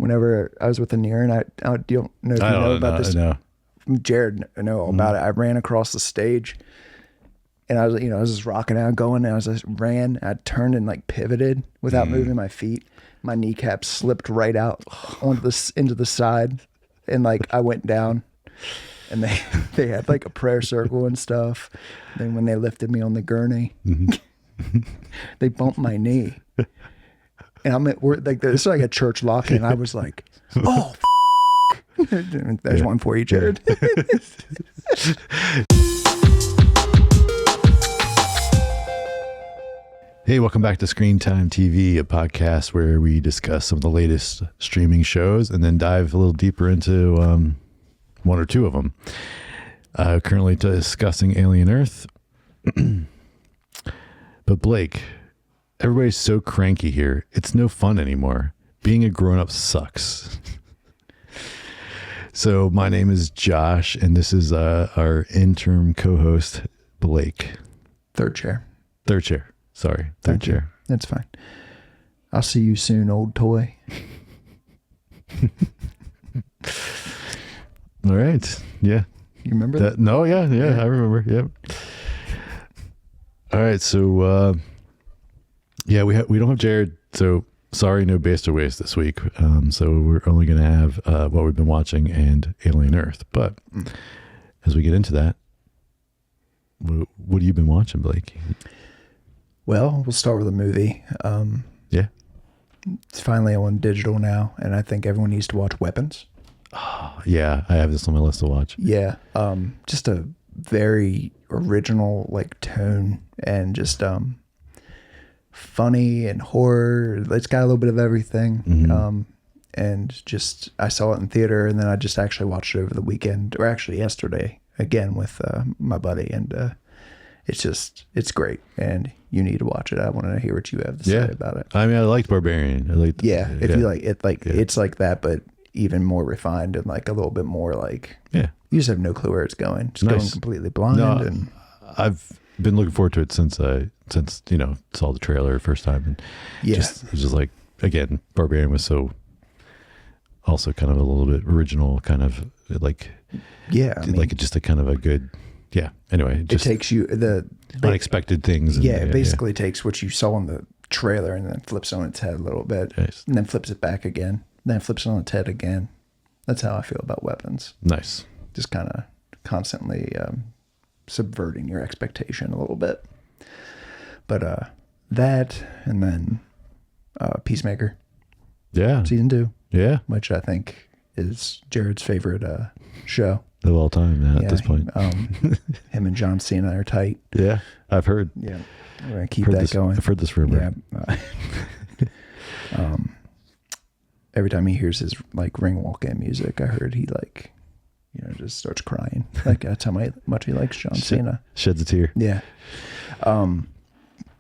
whenever I was with Anir, and I don't know if you know about this. No. Jared know all about it. I ran across the stage, and I was just rocking out, going, and I turned and like pivoted without moving my feet. My kneecap slipped right out into the side, and like I went down, and they had like a prayer circle and stuff. Then when they lifted me on the gurney, they bumped my knee, and we're like, this is like a church lock-in. I was like, oh, there's one for you, Jared. Hey, welcome back to Screen Time TV, a podcast where we discuss some of the latest streaming shows and then dive a little deeper into one or two of them. Currently discussing Alien Earth. But Blake, everybody's so cranky here. It's no fun anymore. Being a grown-up sucks. So my name is Josh, and this is our interim co-host, Blake. Third chair. Sorry, third chair. That's fine. I'll see you soon, old toy. All right. Yeah. You remember that? No, yeah, I remember. Yep. All right, so we don't have Jared, so sorry, no Based or Waste this week. So we're only going to have what we've been watching and Alien Earth. But as we get into that, what have you been watching, Blake? Well, we'll start with a movie. Yeah. It's finally on digital now, and I think everyone needs to watch Weapons. Oh, yeah, I have this on my list to watch. Yeah. Just a very original like tone and just funny and horror. It's got a little bit of everything. Mm-hmm. And just I saw it in theater, and then I just actually watched it over the weekend, or actually yesterday again with my buddy, and it's great, and you need to watch it. I want to hear what you have to say about it. I mean, I liked Barbarian. If you like it, it's like that, but even more refined and like a little bit more like, you just have no clue where it's going. Just going completely blind. No, and I've been looking forward to it since saw the trailer the first time, and it was just like, again, Barbarian was so also kind of a little bit original, kind of like, just a kind of a good, anyway, it takes you the unexpected things. It basically takes what you saw in the trailer and then flips on its head a little bit, and then flips it back again, then flips it on its head again. That's how I feel about Weapons. Nice. Just kind of constantly subverting your expectation a little bit. But that, and then Peacemaker. Yeah. Season 2. Yeah. Which I think is Jared's favorite show of all time at this point. Him and John Cena are tight. Yeah, I've heard. Yeah, we're gonna keep that going. I've heard this rumor. Yeah. Every time he hears his like ring walk-in music, I heard he like, just starts crying. Like that's how much he likes John Cena. Sheds a tear. Yeah.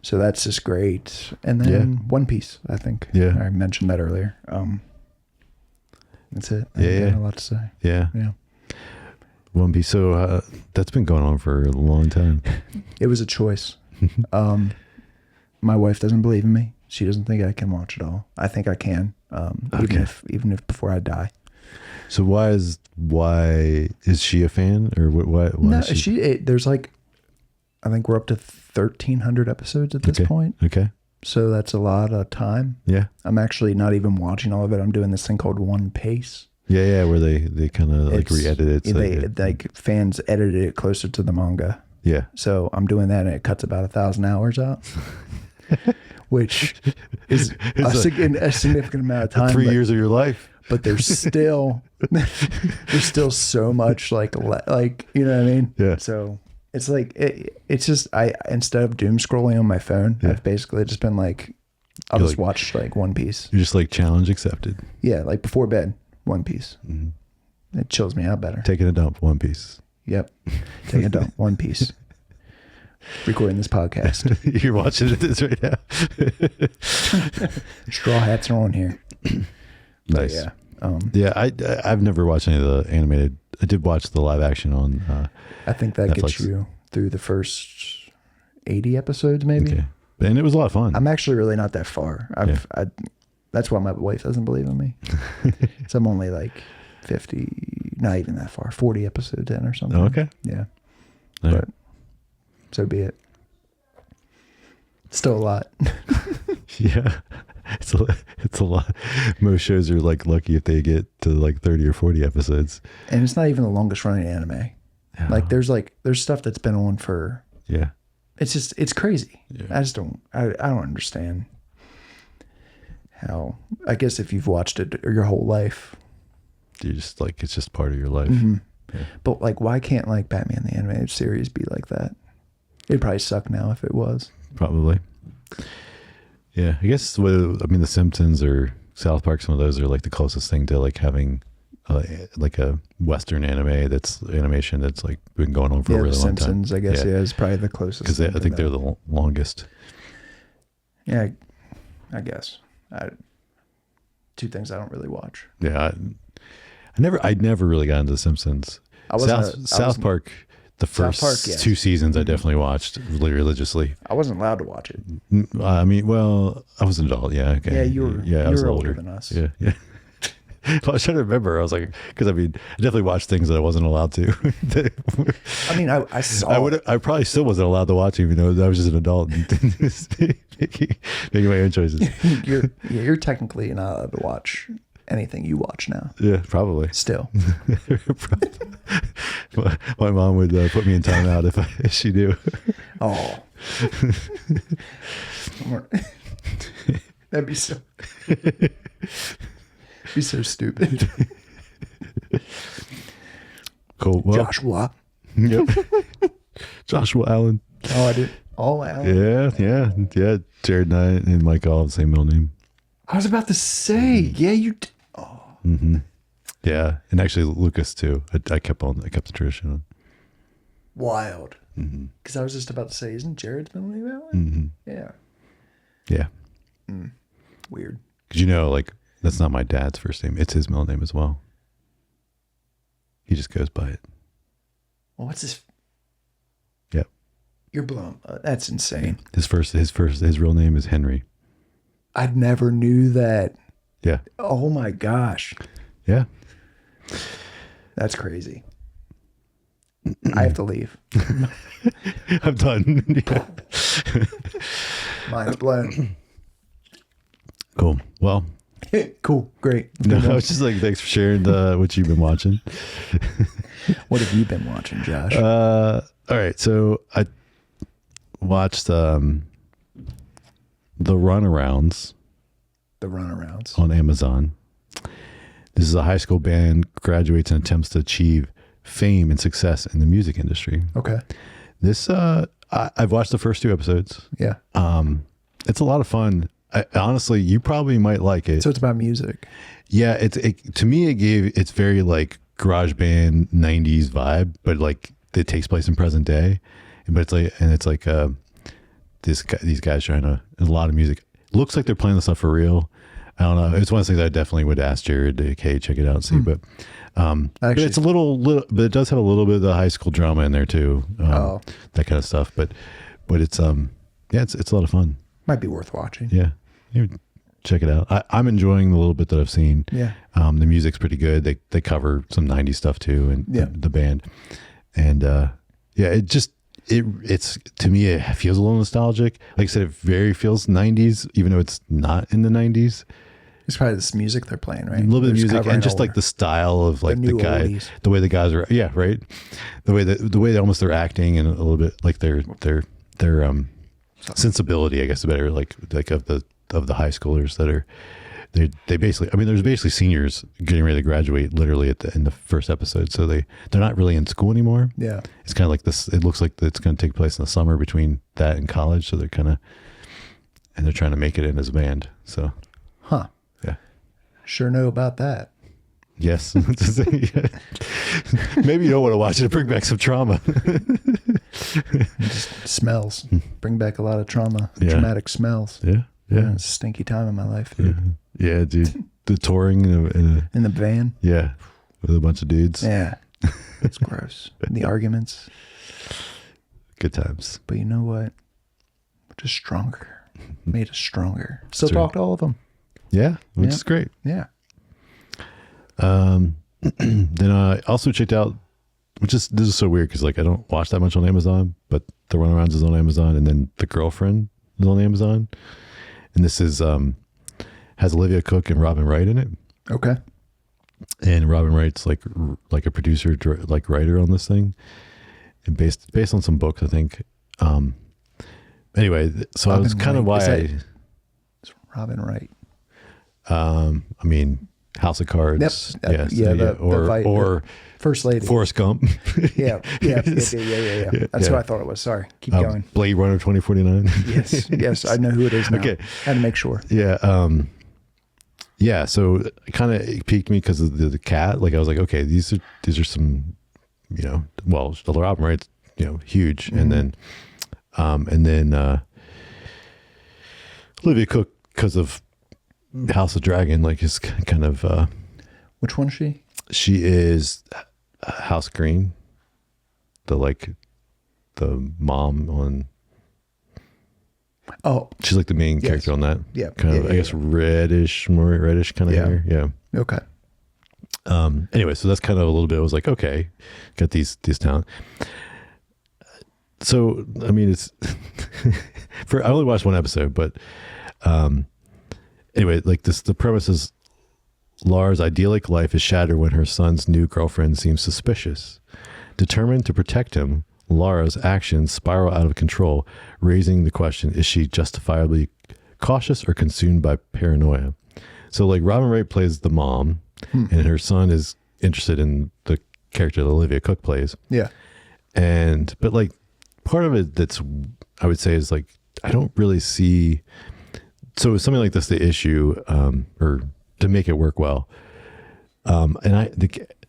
So that's just great. And then One Piece, I think. Yeah. I mentioned that earlier. That's it. I got a lot to say. Yeah. One Piece. So that's been going on for a long time. It was a choice. My wife doesn't believe in me. She doesn't think I can watch it all. I think I can. Even if before I die. So why is she a fan, or why no, there's like, I think we're up to 1,300 episodes at this point. Okay. So that's a lot of time. Yeah. I'm actually not even watching all of it. I'm doing this thing called One Pace. Yeah, where they kind of like re-edit it. Like fans edited it closer to the manga. Yeah. So I'm doing that, and it cuts about 1,000 hours out, which is a significant amount of time. 3 years of your life. But there's still so much like you know what I mean? Yeah. So it's like it's just instead of doom scrolling on my phone, I've basically just been like, I'll just watch like One Piece. You're just like, challenge accepted. Yeah, like before bed, One Piece. Mm-hmm. It chills me out better. Taking a dump, One Piece. Yep. Taking a dump, One Piece. Recording this podcast. You're watching this right now. Straw hats are on here. Nice. Yeah. I've never watched any of the animated. I did watch the live action on I think that Netflix. Gets you through the first 80 episodes maybe. Okay. And it was a lot of fun. I'm actually really not that far. That's why my wife doesn't believe in me. So I'm only like 50, not even that far, 40 episodes in or something. Oh, okay. Yeah. All But right. so be it. Still a lot. Yeah. It's a lot. Most shows are like lucky if they get to like 30 or 40 episodes. And it's not even the longest running anime. Yeah. Like there's stuff that's been on for, Yeah. it's crazy. Yeah. I don't understand how, I guess if you've watched it your whole life, You just like, it's just part of your life. mm-hmm. Yeah. But like, why can't like Batman the Animated Series be like that? It'd probably suck now if it was. Probably. Yeah. I guess The Simpsons or South Park, some of those are like the closest thing to like having like a Western anime that's animation that's like been going on for a really long time. The Simpsons, I guess, is probably the closest. Because I think they're the longest. Yeah, I guess. Two things I don't really watch. Yeah. I never really got into The Simpsons. South Park, the first 2 seasons I definitely watched really religiously. I wasn't allowed to watch it. I was an adult. Yeah. Okay. Yeah, you were. I was older than us. Yeah. Yeah. Well, I was trying to remember. I was like, because I definitely watched things that I wasn't allowed to. I saw. I probably still wasn't allowed to watch, even though I was just an adult and making my own choices. You're technically not allowed to watch anything you watch now. Yeah, probably. Still. My mom would put me in timeout if she knew. Oh. That'd be so. Be so stupid. Cool. Well, Joshua. Yep. Joshua Allen. Oh, I did. Oh, Allen. Yeah. Jared and I and Mike all have the same middle name. I was about to say, yeah, you. Oh. Mm-hmm. Yeah, and actually Lucas too. I kept the tradition on. Wild. Because I was just about to say, isn't Jared's middle name Allen? Mm-hmm. Yeah. Yeah. Weird. Because like that's not my dad's first name. It's his middle name as well. He just goes by it. Well, what's his? Yep. You're blown. That's insane. His real name is Henry. I never knew that. Yeah. Oh my gosh. Yeah. That's crazy. I have to leave. I'm done. Mine's blown. Cool. Well. Cool. Great. No, I was just like, thanks for sharing what you've been watching. What have you been watching, Josh? All right. So I watched the Runarounds. The Runarounds on Amazon. This is a high school band graduates and attempts to achieve fame and success in the music industry. Okay. This I've watched the first 2 episodes. Yeah. It's a lot of fun. Honestly, you probably might like it. So it's about music. Yeah, to me it's very like garage band 90s vibe, but like it takes place in present day. But it's like these guys trying to, a lot of music. Looks like they're playing the stuff for real. I don't know. It's one of the things I definitely would ask Jared to, hey, check it out and see. But but it's a little, but it does have a little bit of the high school drama in there too. That kind of stuff. But it's it's a lot of fun. Might be worth watching. Yeah. Check it out. I'm enjoying the little bit that I've seen. Yeah. The music's pretty good. They cover some 90s stuff too, and the band. And it's to me it feels a little nostalgic. Like I said, it very feels 90s, even though it's not in the 90s. It's probably this music they're playing, right? A little bit of music and just like the style of like the guy, oldies. The way the guys are, right. The way they almost they're acting and a little bit like their sensibility, I guess, better like of the high schoolers that are they basically, I mean, there's basically seniors getting ready to graduate literally in the first episode, so they're not really in school anymore. Yeah, it's kind of like this. It looks like it's going to take place in the summer between that and college, so they're trying to make it in as a band. So, yeah, sure know about that. Yes, maybe you don't want to watch it. Bring back some trauma. Just smells. Bring back a lot of trauma. Yeah. Traumatic smells. Yeah. It's a stinky time in my life, dude. Yeah, dude. The touring in the van. Yeah, with a bunch of dudes. Yeah, it's gross. The arguments. Good times. But you know what? We're just stronger. Made us stronger. Still talk to all of them. Yeah, which is great. Yeah. Then I also checked out, this is so weird because like I don't watch that much on Amazon, but The Runarounds is on Amazon, and then The Girlfriend is on Amazon, and this is has Olivia Cooke and Robin Wright in it. Okay. And Robin Wright's like a producer, like writer on this thing, and based on some books, I think. Anyway, so Robin I was kind of why it's Robin Wright. I mean, House of Cards. Yep. Or First Lady. Forrest Gump. Yeah. That's what I thought it was. Sorry. Keep going. Blade Runner 2049. Yes. I know who it is now. Okay. Had to make sure. Yeah. Yeah. So it kind of piqued me because of the cat. Like I was like, okay, these are some, well, the Robin Wright's, huge. Mm-hmm. And then Olivia Cooke, because of House of Dragon, like is kind of which one is she? She is House Green, the mom on. Oh, she's like the main character on that. Yeah, kind of I guess reddish kind of hair. Yeah. Okay. Anyway, so that's kind of a little bit. I was like, okay, got these talent. So I mean, it's I only watched one episode, but anyway, like the premise is Lara's idyllic life is shattered when her son's new girlfriend seems suspicious. Determined to protect him, Lara's actions spiral out of control, raising the question, is she justifiably cautious or consumed by paranoia? So like Robin Wright plays the mom, and her son is interested in the character that Olivia Cooke plays. Yeah. But like part of it that's, I would say, is like, I don't really see, so something like this, the issue, or to make it work well. And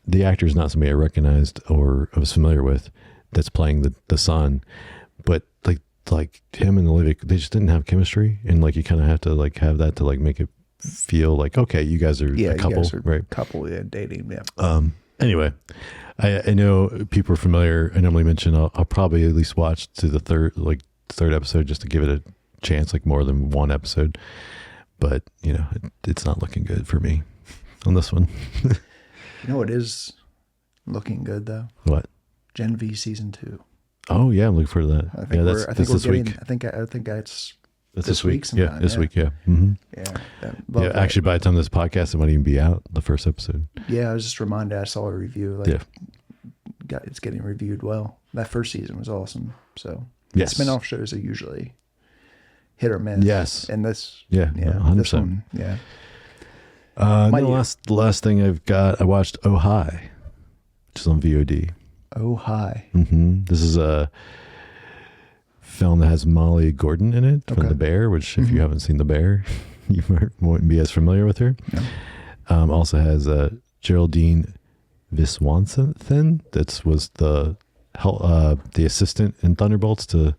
the actor is not somebody I recognized or I was familiar with that's playing the son, but like him and Olivia, they just didn't have chemistry. And like, you kind of have to like have that to like make it feel like, okay, you guys are a couple, right? Couple, dating. Yeah. Anyway, I know people are familiar. I normally mention I'll probably at least watch to the third episode just to give it a chance, like more than one episode. But it's not looking good for me on this one. It is looking good though. What? Gen V season 2. Oh yeah, I'm looking forward to that. I think that's this week. I think it's this week. Sometime, yeah, this week. Yeah. Mm-hmm. Yeah. Actually, by the time this podcast, it might even be out, the first episode. Yeah, I was just reminded. I saw a review. It's getting reviewed well. That first season was awesome. So spinoff shows are usually hit or miss. Yes. And this. Yeah. 100%. This one. Yeah. The last thing I've got, I watched Oh Hi, which is on VOD. Oh Hi. Mm-hmm. This is a film that has Molly Gordon in it from The Bear, which if you haven't seen The Bear, you wouldn't be as familiar with her. No. Also has Geraldine Viswanathan. That was the assistant in Thunderbolts to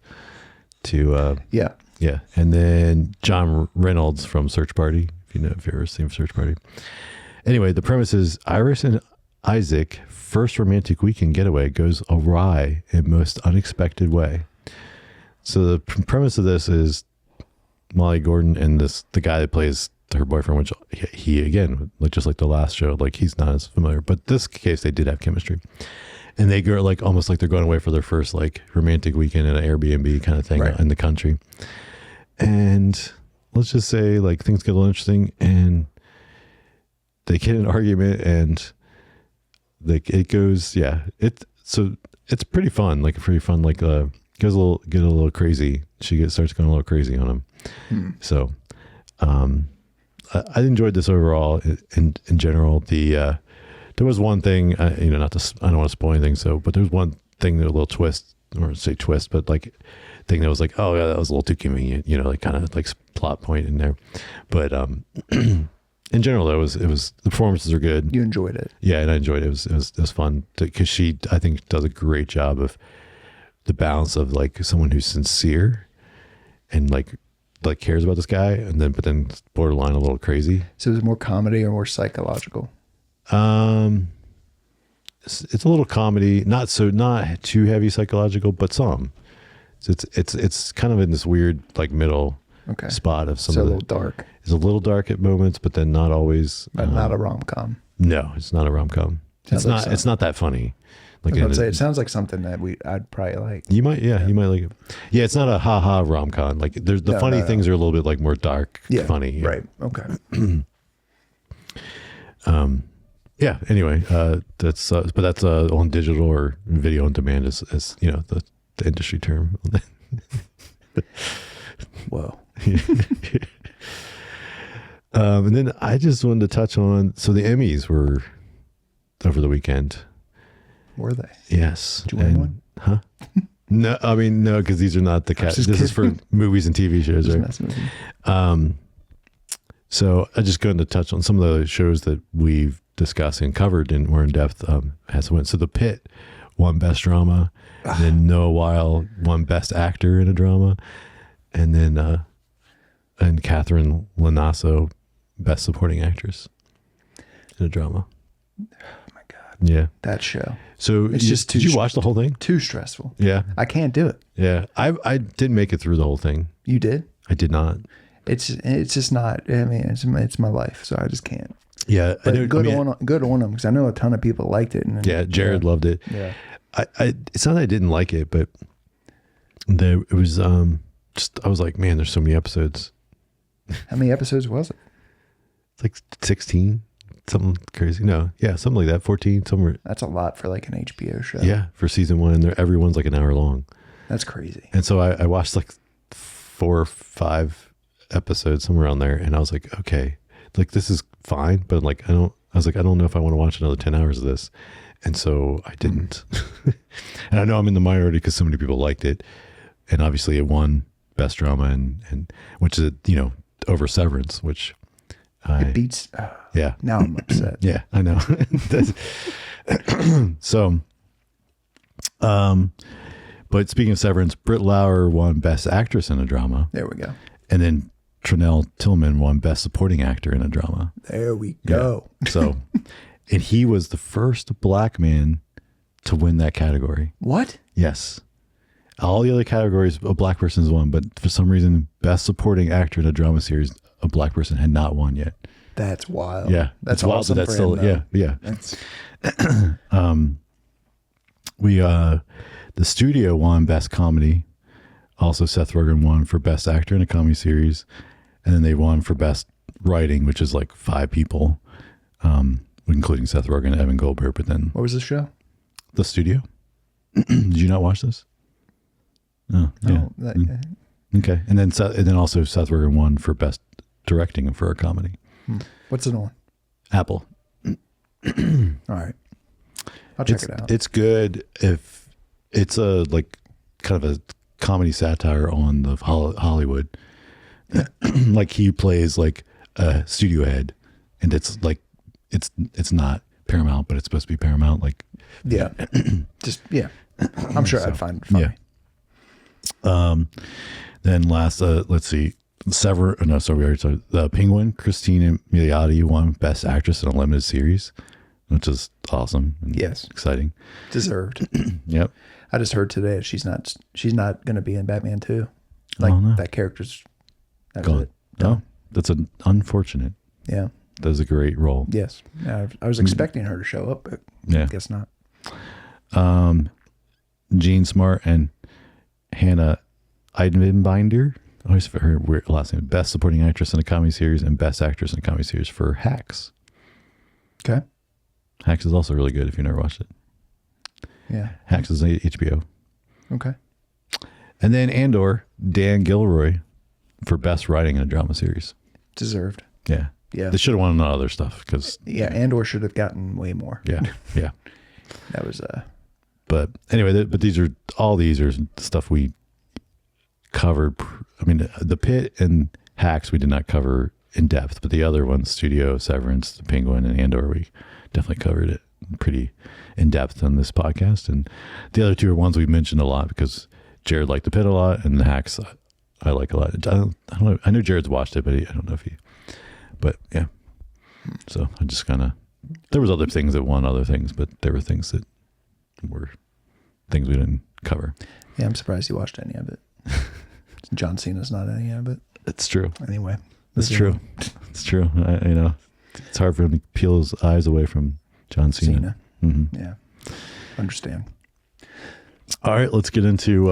yeah. And then John Reynolds from Search Party, if you've ever seen Search Party. Anyway, the premise is Iris and Isaac first romantic weekend getaway goes awry in most unexpected way. So the premise of this is Molly Gordon and the guy that plays her boyfriend, which he again, like just like the last show, like he's not as familiar, but this case they did have chemistry, and they go like almost like they're going away for their first like romantic weekend in an Airbnb kind of thing in the country. And let's just say like things get a little interesting and they get in an argument and it goes, it's pretty fun, like get a little crazy. She starts going a little crazy on him. So, I enjoyed this overall in general. There was one thing, I don't want to spoil anything. But there's one thing, a little twist, or say twist, but like thing that was like, oh yeah, that was a little too convenient, like kind of like plot point in there. But, in general, it was the performances are good. You enjoyed it. Yeah. And I enjoyed it. It was fun because she, I think, does a great job of the balance of like someone who's sincere and like cares about this guy, but then borderline a little crazy. So is it more comedy or more psychological? It's a little comedy, not too heavy psychological, but some. So it's kind of in this weird like middle spot of some so of a the, little dark, it's a little dark at moments, but then not always. but not a rom-com. No, it's not a rom-com. It's not. It's not that funny. Like I was say, it sounds like something that I'd probably like. You might, you might like it. Yeah, it's not a ha-ha rom-com. Like there's the funny things are a little bit like more dark, funny. Yeah. Right. Okay. Yeah. Anyway, that's but that's on digital or video on demand is the industry term. Whoa. And then I just wanted to touch on, so the Emmys were over the weekend. Were they? Yes. Did you win one? Huh? No, I mean, no, because these are not the this is for movies and TV shows, right? So I just going to touch on some of the shows that we've discussed and covered and were in depth as went. So The Pit won Best Drama, and then Noah Weil won Best Actor in a Drama, and then and Catherine Lanasso Best Supporting Actress in a Drama. Oh my God. Yeah. That show. So it's just did you watch the whole thing? Too stressful. Yeah. I can't do it. Yeah. I didn't make it through the whole thing. You did? I did not. It's just not, I mean, it's my life, so I just can't. Yeah. But good on them, because I know a ton of people liked it. And yeah. Jared loved it. Yeah. It's not that I didn't like it, but it was just, I was like, man, there's so many episodes. How many episodes was it? It's like 16, something crazy. No, yeah, something like that. 14, somewhere. That's a lot for like an HBO show. Yeah, for season 1, and everyone's like an hour long. That's crazy. And so I watched like 4 or 5 episodes somewhere on there, and I was like, okay, like this is fine, but like I don't know if I want to watch another 10 hours of this, and so I didn't. And I know I'm in the minority because so many people liked it, and obviously it won Best Drama, and which is over Severance, which it beats. Yeah. Now I'm upset. Yeah, I know. So, but speaking of Severance, Britt Lauer won Best Actress in a Drama. There we go. And then Trinell Tillman won Best Supporting Actor in a Drama. There we go. Yeah. So, and he was the first Black man to win that category. What? Yes. All the other categories, a Black person's won, but for some reason, Best Supporting Actor in a Drama Series, a Black person had not won yet. That's wild. Yeah, that's wild. Awesome. That's for still him, yeah. The studio won Best Comedy. Also, Seth Rogen won for Best Actor in a Comedy Series, and then they won for Best Writing, which is like 5 people, including Seth Rogen and Evan Goldberg. But then, what was the show? The Studio. Did you not watch this? Oh, no, yeah. Okay, and then also Seth Rogen won for Best Directing for a comedy. What's it on? Apple. All right, I'll check it out. It's good if it's a like kind of a comedy satire on the Hollywood. Like he plays like a studio head, and it's like it's not Paramount, but it's supposed to be Paramount. Like I'm sure I'd find it funny. Yeah. Then last, let's see, we already started. The Penguin, Christina Milioti won Best Actress in a Limited Series, which is awesome. And exciting. Deserved. Yep. I just heard today that she's not going to be in Batman 2. Like that character's gone. Oh, that's unfortunate. Yeah. That was a great role. Yes. I was expecting her to show up, but I guess not. Jean Smart and Hannah Eidenbinder. I always forget her weird last name. Best Supporting Actress in a Comedy Series and Best Actress in a Comedy Series for Hacks. Okay. Hacks is also really good if you never watched it. Yeah. Hacks is HBO. Okay. And then Andor, Dan Gilroy for Best Writing in a Drama Series. Deserved. Yeah. Yeah. They should have won other stuff because. Yeah. Andor should have gotten way more. Yeah. Yeah. That was But anyway, but these are stuff we covered. I mean, The Pit and Hacks we did not cover in depth, but the other ones, Studio, Severance, The Penguin, and Andor, we definitely covered it pretty in depth on this podcast. And the other 2 are ones we mentioned a lot because Jared liked The Pit a lot, and the Hacks I like a lot. I don't know. I know Jared's watched it, but I don't know if but yeah. So I just kind of, there was other things that won other things, but there were things that were things we didn't cover. Yeah, I'm surprised you watched any of it. John Cena's not any of it. It's true. Anyway, It's true. It's true. It's hard for him to peel his eyes away from John Cena. Mm-hmm. Yeah. Understand. All right, let's get into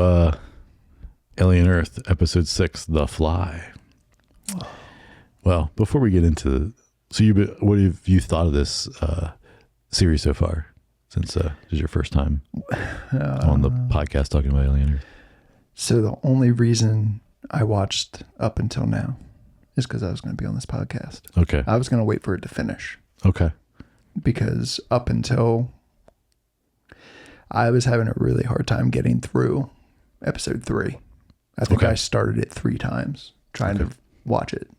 Alien Earth, Episode 6, The Fly. Whoa. Well, before we get into what have you thought of this series so far, since this is your first time on the podcast talking about Alien Earth? So the only reason I watched up until now is because I was going to be on this podcast. Okay. I was going to wait for it to finish. Okay. Because up until I was having a really hard time getting through episode 3. I think I started it 3 times trying to watch it.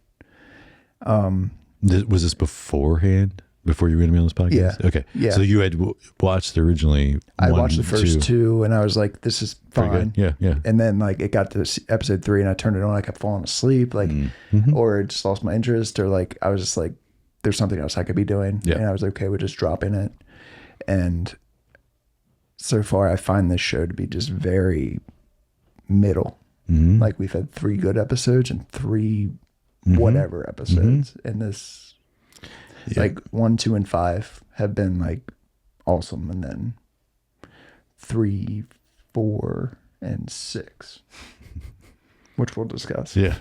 Was this beforehand? Before you were going to be on this podcast? Yeah. Okay. Yeah. So you had watched originally. I watched the first 2 and I was like, this is fine. Yeah. Yeah. And then like it got to episode 3 and I turned it on. I kept falling asleep, like, or just lost my interest, or like, I was just like, there's something else I could be doing. Yeah. And I was okay with just dropping it. And so far I find this show to be just very middle. Mm-hmm. Like we've had 3 good episodes and 3 whatever episodes. And this, like 1, 2, and 5 have been like awesome. And then 3, 4, and 6, which we'll discuss. Yeah.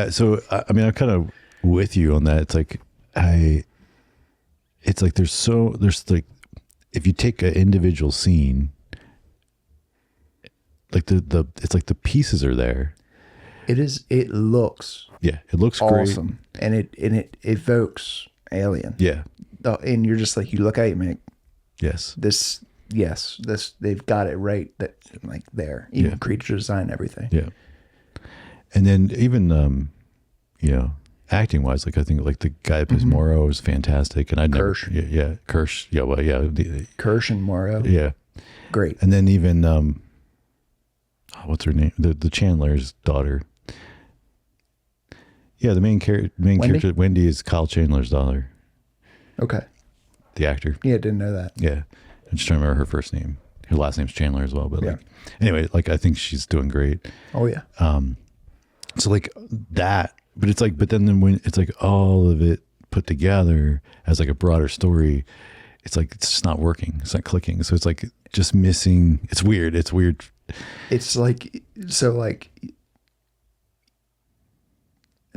So, I mean, I'm kind of with you on that. It's like, there's like, if you take an individual scene, like it's like the pieces are there. It looks it looks awesome. great. And it evokes Alien. Yeah. And you're just like, you look at it and like, this, they've got it right, that like there, even creature design, everything. Yeah. And then even, acting wise, like I think like the guy that plays Morrow is fantastic. And Kirsch. Kirsch. Yeah. Well, yeah. Kirsch and Morrow. Yeah. Great. And then even, what's her name? The Chandler's daughter. Yeah, the main character, Wendy, is Kyle Chandler's daughter. Okay. The actor. Yeah, didn't know that. Yeah. I'm just trying to remember her first name. Her last name's Chandler as well. But anyway, like I think she's doing great. Oh yeah. So like that, but then when it's like all of it put together as like a broader story, it's like, it's just not working. It's not clicking. So it's like just missing. It's weird. It's like, so like,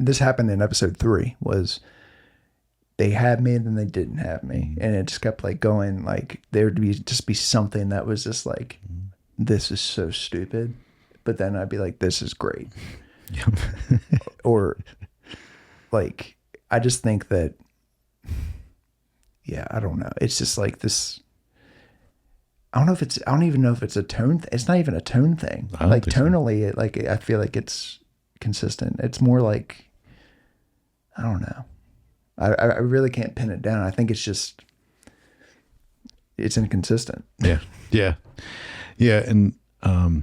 this happened in episode 3, was they had me and then they didn't have me. And it just kept like going, like there would be something that was just like, this is so stupid. But then I'd be like, this is great. Or like, I just think that, I don't know. It's just like this. I don't even know if it's a tone. It's not even a tone thing. Like tonally, I feel like it's consistent. It's more like, I don't know. I really can't pin it down. I think it's just, it's inconsistent. Yeah. And, so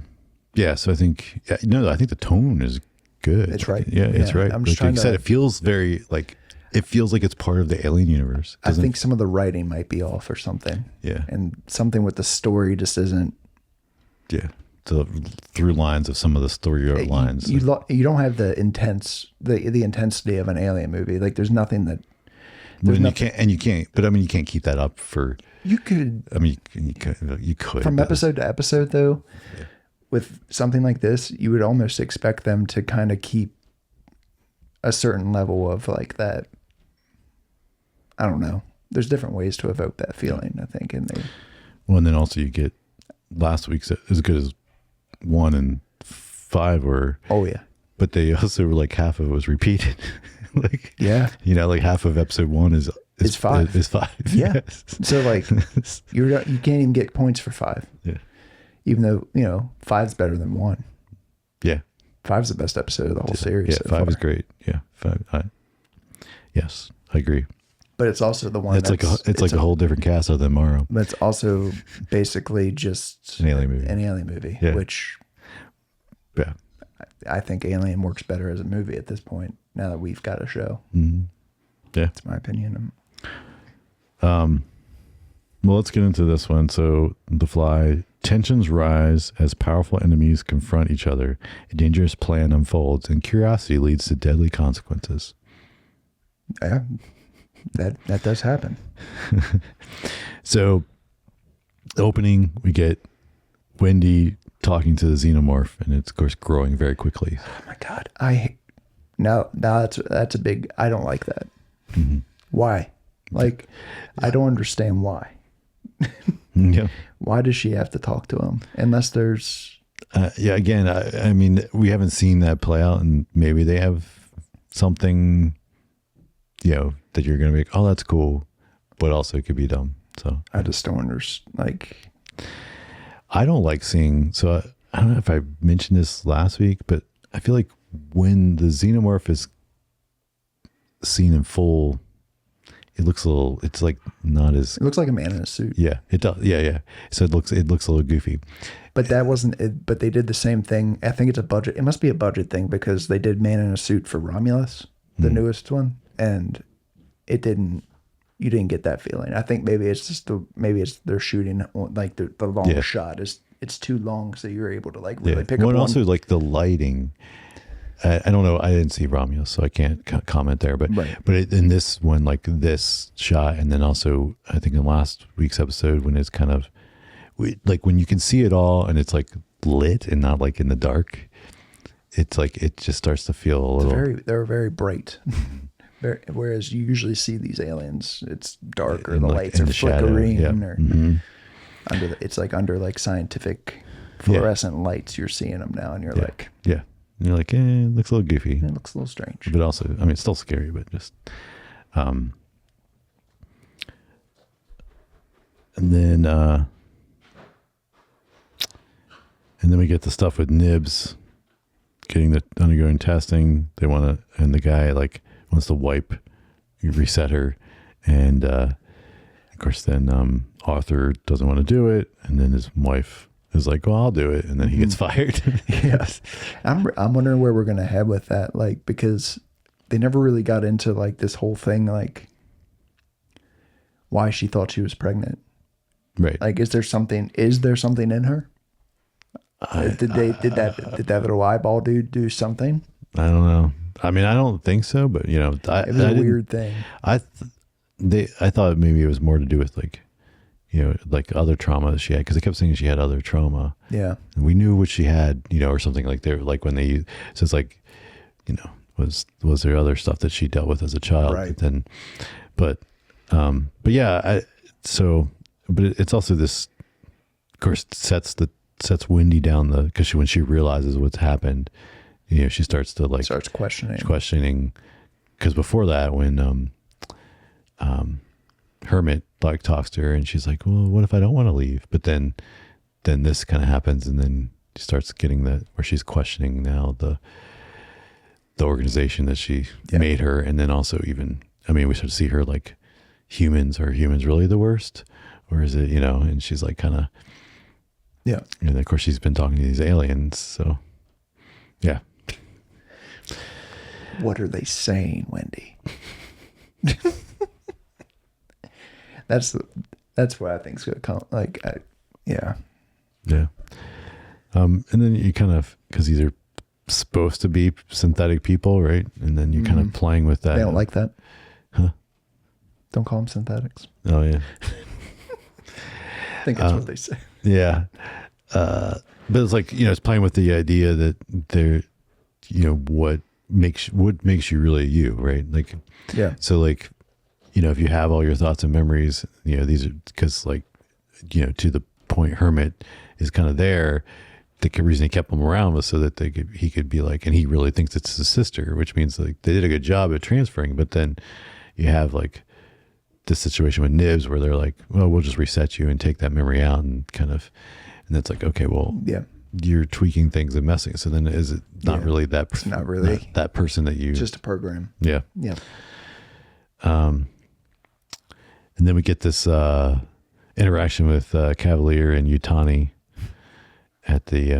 I think, I think the tone is good. It's right. Yeah, it's right. I'm just like you said, it feels very like, it feels like it's part of the Alien universe. I think some of the writing might be off or something. Yeah. And something with the story just isn't. Yeah. The through lines of some of the story lines. You don't have the intensity of an Alien movie. Like there's nothing that. You can't. But I mean, you can't keep that up for. You could. I mean, you could. From episode to episode, though, with something like this, you would almost expect them to kind of keep a certain level of like that. I don't know. There's different ways to evoke that feeling, I think. And then also you get last week's as good as 1 and 5 were. Oh yeah. But they also were like half of it was repeated. Like, like half of episode 1 is 5. Is 5. Yeah. Yes. So like you can't even get points for 5. Yeah. Even though, 5's better than 1. Yeah. 5's the best episode of the whole series. Yeah. So 5 is great. Yeah. 5. Yes, I agree. But it's also the one it's like a whole different cast other than Morrow. But it's also basically just an Alien movie. Yeah. Which I think Alien works better as a movie at this point, now that we've got a show. Mm-hmm. Yeah. That's my opinion. Well, let's get into this one. So, The Fly, tensions rise as powerful enemies confront each other. A dangerous plan unfolds, and curiosity leads to deadly consequences. Yeah, that does happen. So, opening, we get Wendy talking to the xenomorph, and it's, of course, growing very quickly. Oh, my God. That's a big, I don't like that. Mm-hmm. Why? Like, I don't understand why. Yeah. Why does she have to talk to him? Unless there's... Again, I mean, we haven't seen that play out, and maybe they have something, that you're going to be like, oh, that's cool, but also it could be dumb. So I just don't understand. Like, I don't like seeing, so I don't know if I mentioned this last week, but I feel like when the xenomorph is seen in full, it looks a little, it's like not as... It looks like a man in a suit. Yeah, it does. Yeah. So it looks a little goofy. But that wasn't it. But they did the same thing. I think it's a budget. It must be a budget thing because they did Man in a Suit for Romulus, the newest one. And it didn't, you didn't get that feeling. I think maybe it's just they're shooting like the long shot it's too long. So you're able to like really pick up one. Also like the lighting. I don't know. I didn't see Romulus, so I can't comment there. But in this one, like this shot, and then also I think in last week's episode when it's kind of like when you can see it all and it's like lit and not like in the dark, it's like it just starts to feel a little. They're very bright. Whereas you usually see these aliens, it's dark or the like, lights are flickering or it's like under like scientific fluorescent lights. You're seeing them now, and you're like. And you're like, it looks a little goofy. It looks a little strange. But also, I mean, it's still scary, but just... and then we get the stuff with Nibs getting undergoing testing. They want to... And the guy, like, wants to reset her. And, of course, then Arthur doesn't want to do it. And then his wife... is like, well, I'll do it, and then he gets fired. Yes, I'm wondering where we're gonna head with that, like, because they never really got into like this whole thing, like why she thought she was pregnant, right? Like, is there something in her? Did that little eyeball dude do something? I don't know. I mean, I don't think so, but it was a weird thing. I thought maybe it was more to do with like. Like other trauma that she had, because they kept saying she had other trauma. Yeah. And we knew what she had, or something like they were like when they, so it's like, was there other stuff that she dealt with as a child? Right. But yeah, but it's also this, of course, sets Wendy down because when she realizes what's happened, she starts to starts questioning, because before that, when, Hermit talks to her and she's like, well, what if I don't want to leave? But then this kind of happens, and then she starts getting where she's questioning now the organization that she made her. And then also even, I mean, we start to see her like, are humans really the worst? Or is it, and she's like kind of, and of course she's been talking to these aliens. So yeah. What are they saying, Wendy? That's what I think is going to come. Like, yeah. And then you kind of, because these are supposed to be synthetic people, right? And then you're kind of playing with that. They don't like that. Huh? Don't call them synthetics. Oh yeah. I think that's what they say. Yeah. But it's like, it's playing with the idea that they're, what makes you really you, right? Like, yeah. So like, if you have all your thoughts and memories, these are because like, to the point Hermit is kind of there. The reason he kept him around was so that he could be like, and he really thinks it's his sister, which means like they did a good job at transferring. But then you have like this situation with Nibs where they're like, well, we'll just reset you and take that memory out and kind of, and it's like, okay, well, you're tweaking things and messing. So then is it not really that? It's not really that person that you just a program. Yeah. Yeah. And then we get this interaction with Cavalier and Yutani at this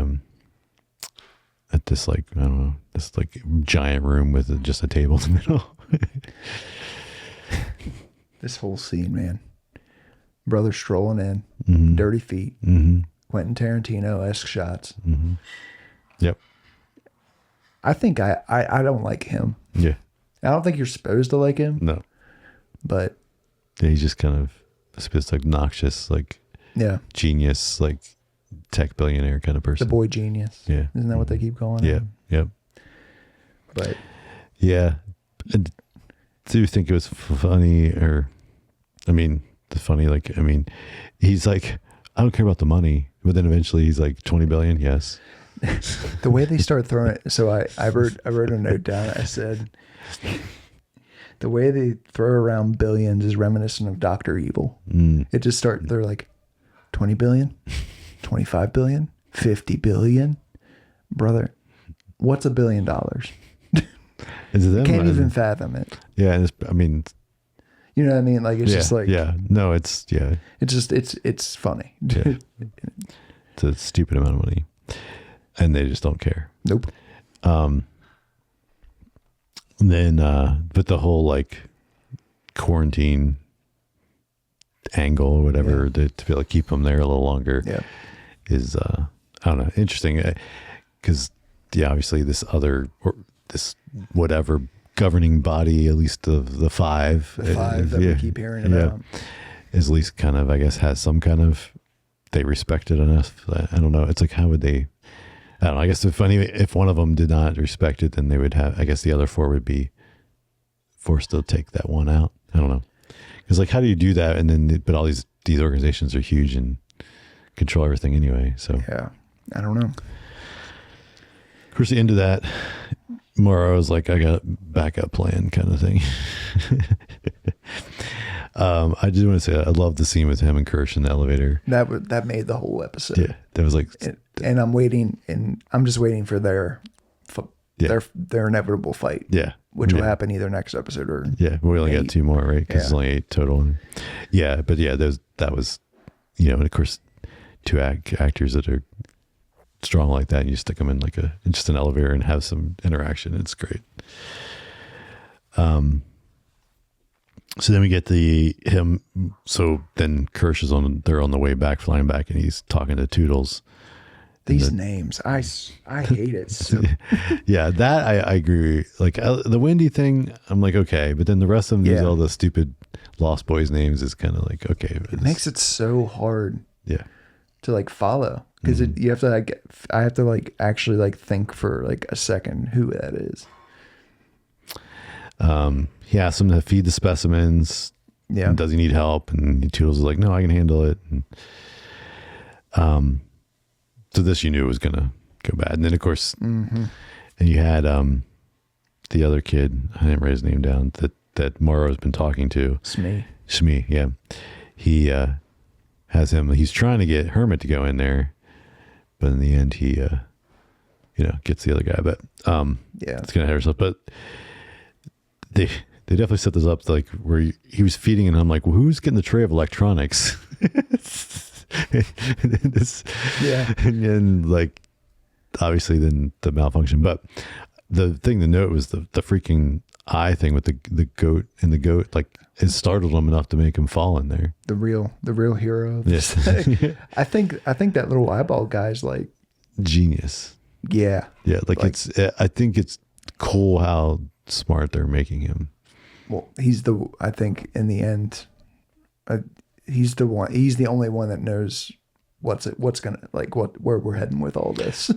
like, I don't know, this like giant room with just a table in the middle. This whole scene, man. Brother strolling in, dirty feet, Quentin Tarantino-esque shots. Yep. I think I don't like him. Yeah. I don't think you're supposed to like him. No. But yeah, he's just kind of this obnoxious, like genius, like tech billionaire kind of person. The boy genius. Yeah. Isn't that what they keep calling him? Yep. But yeah. And do you think it was funny he's like, I don't care about the money, but then eventually he's like 20 billion. Yes. The way they start throwing it. So I wrote a note down. I said, the way they throw around billions is reminiscent of Dr. Evil. It just they're like 20 billion, 25 billion, 50 billion. Brother, what's $1 billion? Is it them? Can't even fathom it. Yeah. And you know what I mean? Like, it's just like, no, it's just, it's funny. Yeah. It's a stupid amount of money and they just don't care. Nope. And then, but the whole like quarantine angle or whatever to be able to keep them there a little longer is, I don't know, interesting. Cause obviously this whatever governing body, at least of the five that we keep hearing about, is at least kind of, I guess, has some kind of, they respect it enough. I don't know. It's like, how would they, I don't know. I guess if one of them did not respect it, then they would have, I guess the other four would be forced to take that one out. I don't know. Because like, how do you do that? And then, but all these organizations are huge and control everything anyway. So yeah, I don't know. Of course, the end of that, Morrow's like, I got a backup plan kind of thing. I just want to say, I love the scene with him and Kirsch in the elevator. That made the whole episode. Yeah, that was like, and I'm just waiting for their inevitable fight. Yeah, which will happen either next episode or we only got 2 more, right? Because it's only 8 total. But that was, and of course, 2 actors that are strong like that, and you stick them in like just an elevator and have some interaction. It's great. So then we get him. So then Kirsch is they're on the way back, flying back, and he's talking to Toodles. These names, I hate it. So. Yeah, that I agree. Like the Wendy thing, I'm like, okay, but then the rest of them, use all the stupid Lost Boys names is kind of like, okay. It makes it so hard. Yeah. To like follow, because you have to I have to like actually like think for like a second who that is. He asks him to feed the specimens. Yeah. Does he need help? And Toodles is like, no, I can handle it. And, so this you knew was gonna go bad, and then of course, and you had the other kid. I didn't write his name down. That Morrow's been talking to. Shmi, yeah. He has him. He's trying to get Hermit to go in there, but in the end, he gets the other guy. But it's gonna hurt herself. But they definitely set this up like where he was feeding, and I'm like, well, who's getting the tray of electronics? And like obviously then the malfunction, but the thing to note was the freaking eye thing with the goat, and the goat like it startled him enough to make him fall in there. The real hero. Yes. I think that little eyeball guy's like genius. Yeah. Like I think it's cool how smart they're making him. Well, I think in the end, he's the only one that knows what's gonna where we're heading with all this.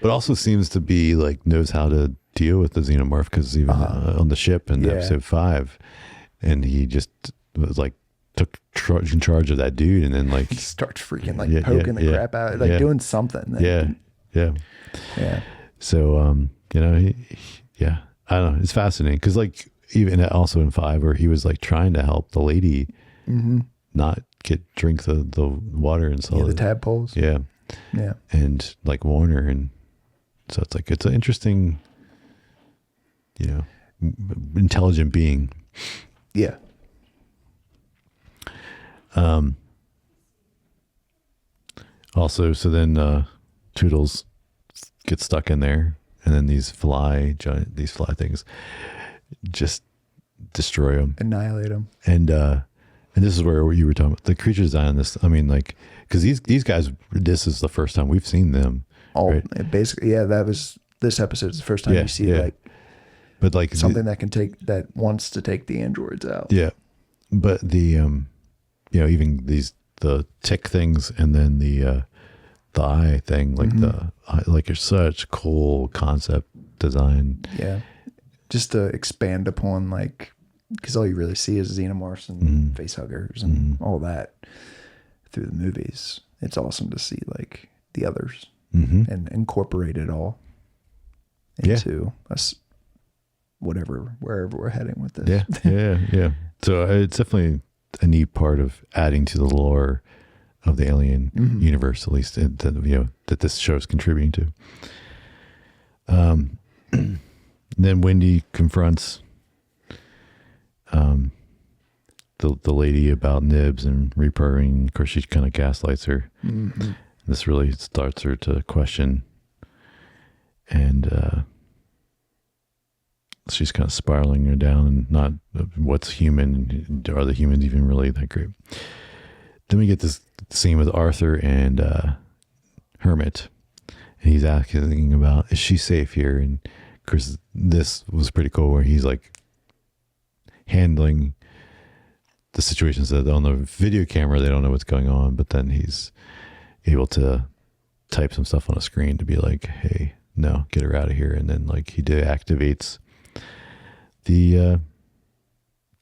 But also seems to be like knows how to deal with the xenomorph, because even on the ship in episode 5, and he just was like took in charge of that dude, and then like he starts freaking poking the crap out, doing something. Yeah. So I don't know, it's fascinating because like even also in 5 where he was like trying to help the lady not drink the water and so the tadpoles. Yeah. And like Warner, and so it's like it's an interesting, intelligent being. Yeah. Also, so then Toodles gets stuck in there, and then these fly things just destroy him, annihilate him, and And this is where you were talking about the creature design on this. I mean, like, because these guys, this is the first time we've seen them. Right? Basically, yeah, this episode is the first time you see like, but like something that wants to take the androids out. Yeah, but the even the tick things, and then the eye thing, like it's such cool concept design. Yeah, just to expand upon like. Because all you really see is xenomorphs and face huggers and all that through the movies. It's awesome to see like the others and incorporate it all into us, wherever we're heading with this. Yeah. So it's definitely a neat part of adding to the lore of the Alien universe, at least that this show is contributing to. Then Wendy confronts the lady about nibs and repurring. Of course, she kind of gaslights her. This really starts her to question, and she's kind of spiraling her down, and not what's human. Are the humans even really that great? Then we get this scene with Arthur and Hermit, and he's asking about, is she safe here? And of course, this was pretty cool, where he's like handling the situations that on the video camera they don't know what's going on, but then he's able to type some stuff on a screen to be like, hey, no, get her out of here. And then like he deactivates the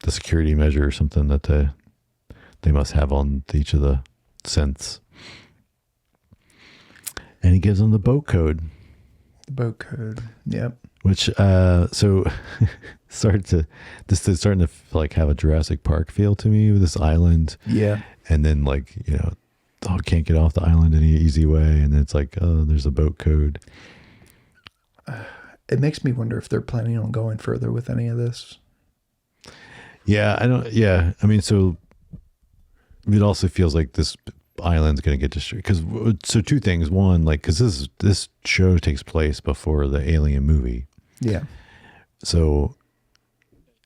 security measure or something that they must have on each of the synths, and he gives them the boat code. Yep. Which so starting to like have a Jurassic Park feel to me with this island. Yeah. And then like, can't get off the island any easy way, and then it's like, oh, there's a boat code. It makes me wonder if they're planning on going further with any of this. Yeah, I mean, so it also feels like this island's going to get destroyed, so two things. One, like, because this show takes place before the Alien movie. Yeah. So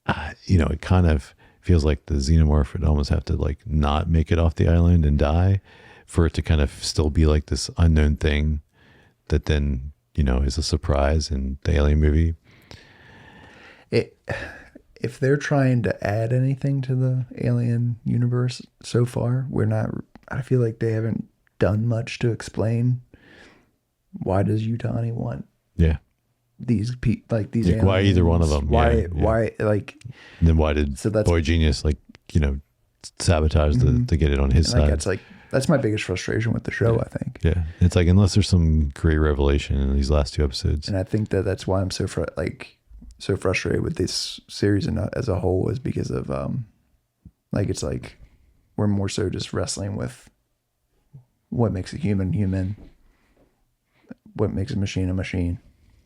it kind of feels like the xenomorph would almost have to like not make it off the island and die for it to kind of still be like this unknown thing that then is a surprise in the Alien movie. If they're trying to add anything to the Alien universe so far, I feel like they haven't done much to explain why does Yutani want these aliens? Why either one of them? Why like? And then why did Boy Genius sabotage to get it on his side? That's my biggest frustration with the show. I think. Yeah, it's like, unless there's some great revelation in these last two episodes, and I think that's why I'm so frustrated with this series and as a whole, is because of it's like we're more so just wrestling with what makes a human, what makes a machine.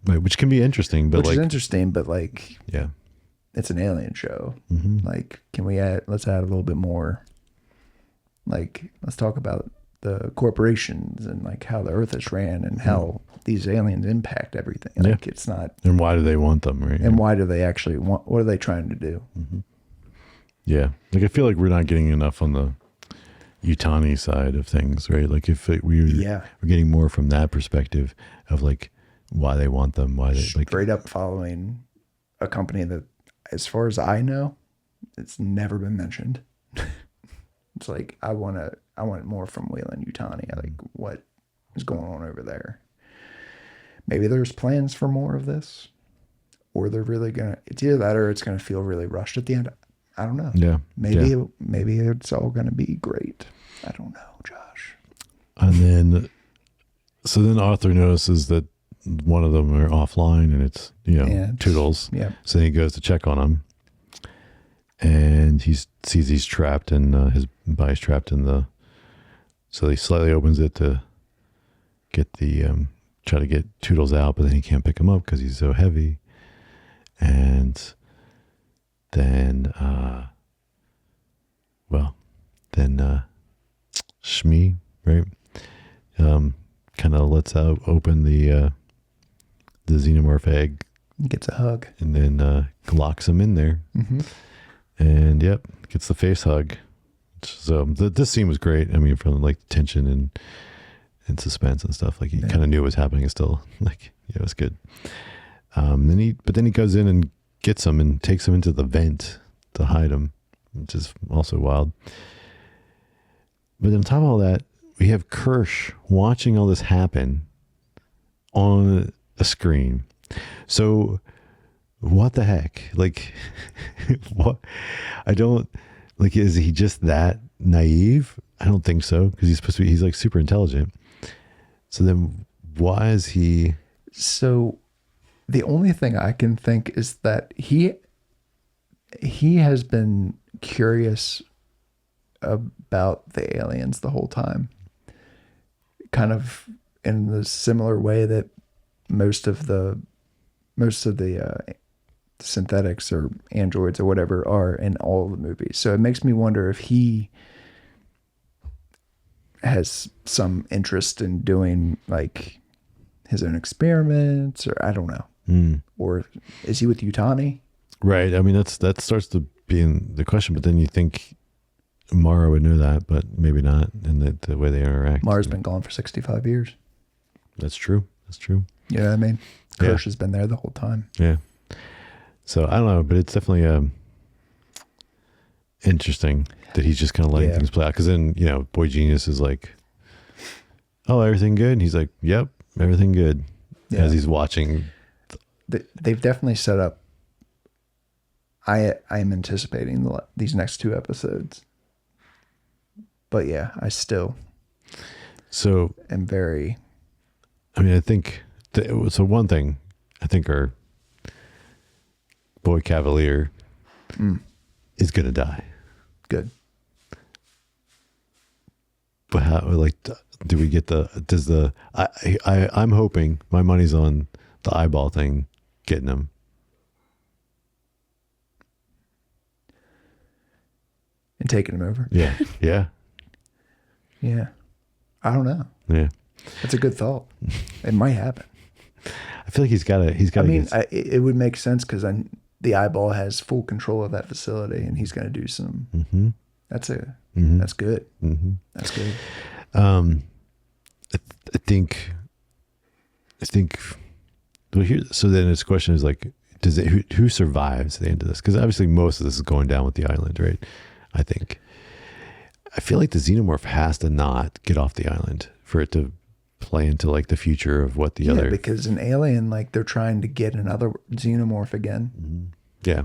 Right, which can be interesting, but is interesting, but like, yeah, it's an alien show. Mm-hmm. Like, let's add a little bit more. Like, let's talk about the corporations and like how the Earth is ran and how these aliens impact everything. Like, it's not. And why do they want them, right? And why do they actually want? What are they trying to do? Mm-hmm. Yeah, like I feel like we're not getting enough on the Yutani side of things, right? Like we're getting more from that perspective of like why they want them, why they straight up following a company that, as far as I know, it's never been mentioned. It's like, I want more from Weyland Yutani. Like, what is going on over there? Maybe there's plans for more of this, or they're really it's either that or it's gonna feel really rushed at the end. I don't know. Yeah. Maybe it's all gonna be great. I don't know, Josh. And then Arthur notices that one of them are offline, and it's Toodles. Yeah. So then he goes to check on him, and he sees he's trapped, and his body's trapped in the. So he slightly opens it to get try to get Toodles out, but then he can't pick him up because he's so heavy. And then, Shmi, right? Kind of lets out open the xenomorph egg. Gets a hug. And then locks him in there. Mm-hmm. And gets the face hug. So this scene was great. I mean, from like tension and suspense and stuff. Like, you kind of knew what was happening. It's still like, yeah, it was good. Then he goes in and gets him and takes him into the vent to hide him, which is also wild. But on top of all that, we have Kirsch watching all this happen on a screen. So what the heck? Like, what? I don't, like, is he just that naive? I don't think so, because he's like super intelligent. So then why is he? So the only thing I can think is that he has been curious about the aliens the whole time, kind of in the similar way that most of the synthetics or androids or whatever are in all the movies. So it makes me wonder if he has some interest in doing like his own experiments, or I don't know. Or is he with Yutani? Right. I mean, that starts to be in the question, but then you think Mara would know that, but maybe not in the way they interact. Mara's been gone for 65 years. That's true. You know what I mean? Kirsch has been there the whole time. Yeah. So I don't know, but it's definitely interesting that he's just kind of letting things play out. Because then, Boy Genius is like, "Oh, everything good?" And he's like, "Yep, everything good." Yeah. As he's watching. They've definitely set up. I am anticipating these next 2 episodes. But yeah, I still am very. I mean, I think so. One thing I think our boy Cavalier is gonna die. Good. But how? Like, do we get I'm hoping, my money's on the eyeball thing getting him. And taking him over. Yeah. Yeah. I don't know. Yeah. That's a good thought. It might happen. I feel like he's got to. I mean, it would make sense because the eyeball has full control of that facility, and he's going to do some. Mm-hmm. That's good. Mm-hmm. That's good. I think. Well, so then his question is like, who survives at the end of this? Because obviously most of this is going down with the island, right? I think. I feel like the xenomorph has to not get off the island for it to play into like the future of what the other. Yeah, because an alien, like they're trying to get another xenomorph again. Mm-hmm. Yeah.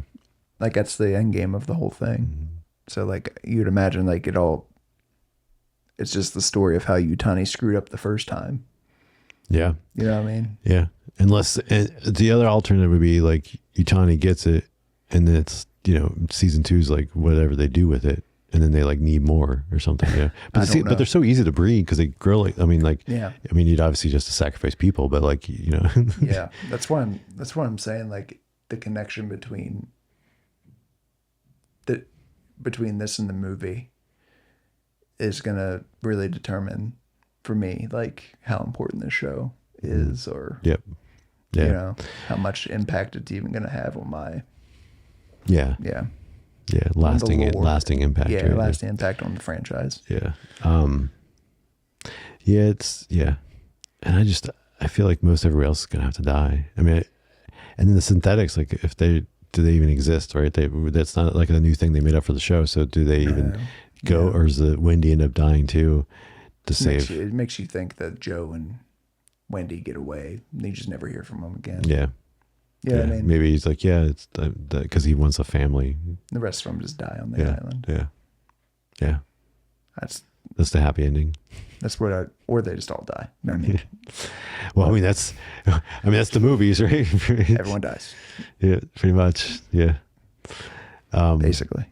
Like that's the end game of the whole thing. Mm-hmm. So like you'd imagine like it's just the story of how Yutani screwed up the first time. Yeah. You know what I mean? Yeah. Unless the other alternative would be like Yutani gets it and then it's, season 2 is like whatever they do with it. And then they like need more or something. Yeah. But they're so easy to breed because they grow like, you'd obviously just to sacrifice people, but like, Yeah. That's why I'm saying like the connection between this and the movie is going to really determine for me, like how important this show is or, how much impact it's even going to have on my, lasting impact. Yeah, right? Lasting impact on the franchise. Yeah. And I feel like most everybody else is going to have to die. I mean, and then the synthetics, like do they even exist, right? That's not like a new thing they made up for the show. So do they even go, or does the Wendy end up dying too to save? It makes you think that Joe and Wendy get away. And you just never hear from them again. Yeah. Yeah, I mean, maybe he's like, it's because he wants a family. The rest of them just die on the island. Yeah. That's the happy ending. That's or they just all die. You know what I mean? Well, that's the movies, right? Everyone dies. Yeah, pretty much. Yeah. Basically.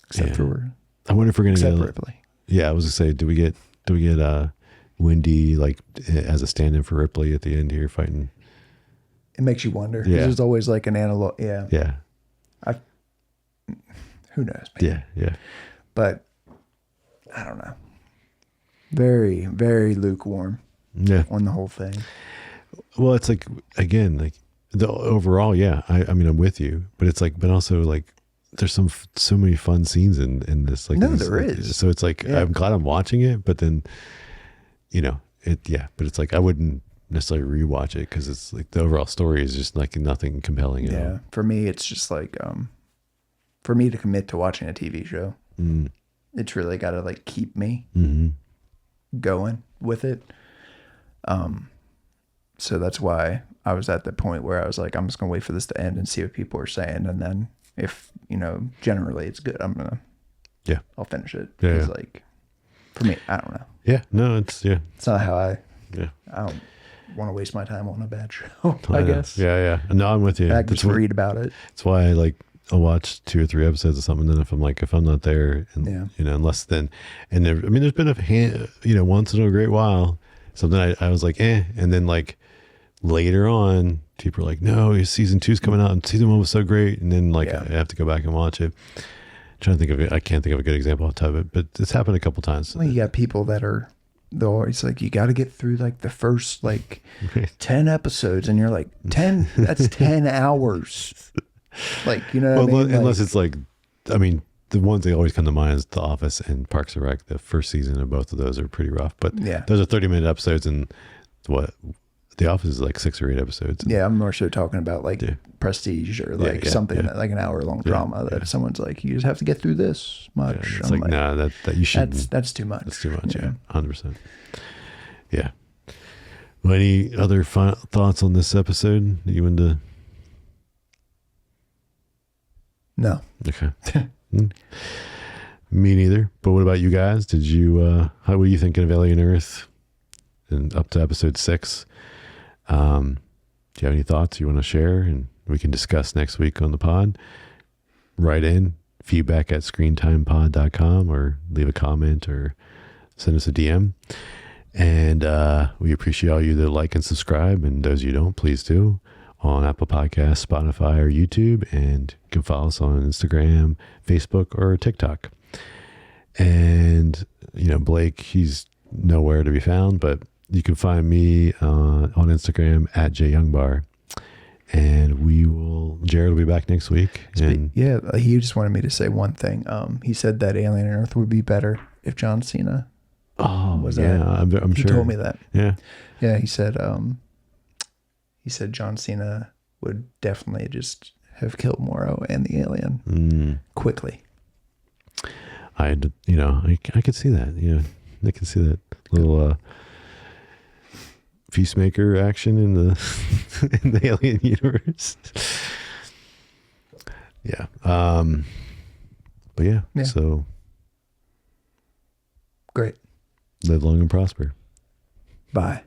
Except for. I wonder if we're gonna get Ripley. Yeah, I was gonna say, do we get Wendy like as a stand-in for Ripley at the end here fighting? It makes you wonder. Yeah. There's always like an analog. Yeah. Yeah. Who knows, man? Yeah. But I don't know. Very, very lukewarm. Yeah. On the whole thing. Well, it's like, again, like the overall, I mean, I'm with you, but it's like, but also like there's so many fun scenes in this. Like, no, there is. So it's like, I'm glad I'm watching it, but then, but it's like, I wouldn't necessarily rewatch it because it's like the overall story is just like nothing compelling. Yeah. For me, it's just like, for me to commit to watching a TV show, it's really got to like keep me going with it. So that's why I was at the point where I was like, I'm just going to wait for this to end and see what people are saying. And then if, generally it's good, I'll finish it. Because like, for me, I don't know. Yeah, no, it's not how I don't want to waste my time on a bad show, I guess. Yeah. No, I'm with you. I just read about it. That's why I'll watch 2 or 3 episodes of something. Then if I'm not there and, unless then, and there, there's been once in a great while, something I was like, and then like later on, people are like, no, season 2's coming out and season 1 was so great. And then I have to go back and watch it. Trying to think of it. I can't think of a good example off the top of it, but it's happened a couple times. Well, you got people that they're always like, you got to get through like the first 10 episodes, and you're like, 10, that's 10 hours. Like, what I mean? Unless it's like, the ones that always come to mind is The Office and Parks and Rec. The first season of both of those are pretty rough, but those are 30-minute episodes, and The Office is like 6 or 8 episodes. Yeah, I'm more so talking about like Prestige or like something like an hour-long drama that someone's like, you just have to get through this much. Yeah, it's like, nah, that you shouldn't. That's too much. That's too much. Yeah, 100%. Yeah. Well, any other thoughts on this episode that you want to? No. Okay. Me neither. But what about you guys? Did you? How were you thinking of Alien Earth? And up to episode 6. Do you have any thoughts you want to share and we can discuss next week on the pod? Write in feedback@screentimepod.com or leave a comment or send us a DM. And we appreciate all you that like and subscribe. And those you don't, please do on Apple Podcasts, Spotify, or YouTube. And you can follow us on Instagram, Facebook, or TikTok. And, Blake, he's nowhere to be found, but you can find me on Instagram @JYoungBar, and Jared will be back next week. He just wanted me to say one thing. He said that Alien Earth would be better if John Cena was I'm sure. He told me that. Yeah. He said John Cena would definitely just have killed Morrow and the alien quickly. I could see that. Yeah, I can see that little Peacemaker action in the Alien universe. Yeah. But yeah. So great. Live long and prosper. Bye.